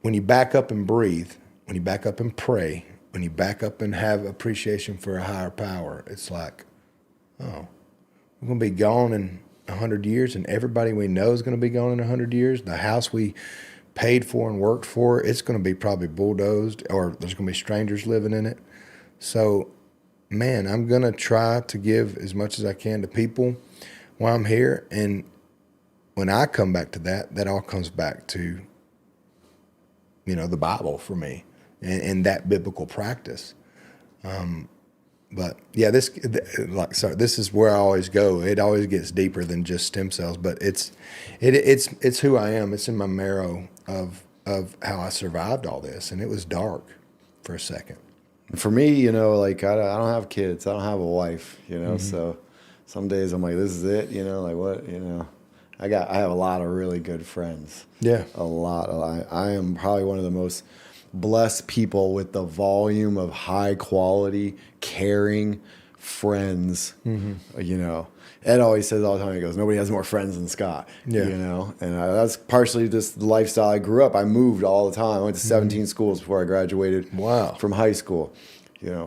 when you back up and breathe, when you back up and pray, when you back up and have appreciation for a higher power, it's like, oh, we're going to be gone in 100 years, and everybody we know is going to be gone in 100 years. The house we paid for and worked for, it's going to be probably bulldozed, or there's going to be strangers living in it. So, man, I'm going to try to give as much as I can to people while I'm here. And when I come back to that, that all comes back to, the Bible for me and that biblical practice. But yeah, this is where I always go. It always gets deeper than just stem cells, but it's who I am. It's in my marrow of how I survived all this, and it was dark for a second. For me, like I don't have kids, I don't have a wife, so some days I'm like, this is it, like what, I have a lot of really good friends. Yeah. I am probably one of the most blessed people with the volume of high quality, caring friends. Ed always says all the time, he goes, nobody has more friends than Scott. Yeah. And that's partially just the lifestyle I grew up. I moved all the time. I went to 17 schools before I graduated. Wow. From high school.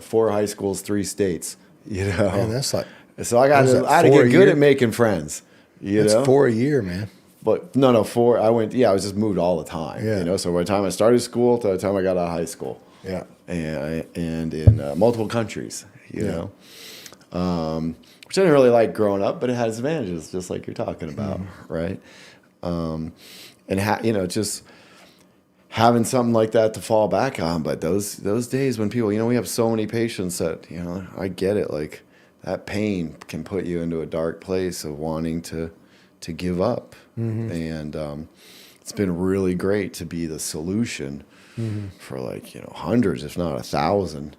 4 high schools, 3 states. Man, that's like, so I had to get good at making friends. That's 4 a year, man. But no, 4. I was just moved all the time. Yeah. So by the time I started school to the time I got out of high school. Yeah. And in multiple countries, which I didn't really like growing up, but it had its advantages, just like you're talking about, right? And just having something like that to fall back on. But those days when people, we have so many patients that, I get it, like that pain can put you into a dark place of wanting to give up. And it's been really great to be the solution for hundreds, if not 1,000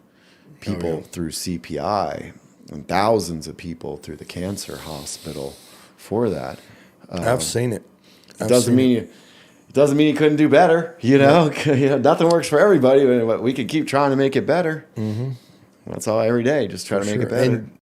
people through CPI and thousands of people through the cancer hospital for that. I've seen it. It doesn't mean you couldn't do better. Nothing works for everybody, but we can keep trying to make it better. That's all every day, just try to make it better.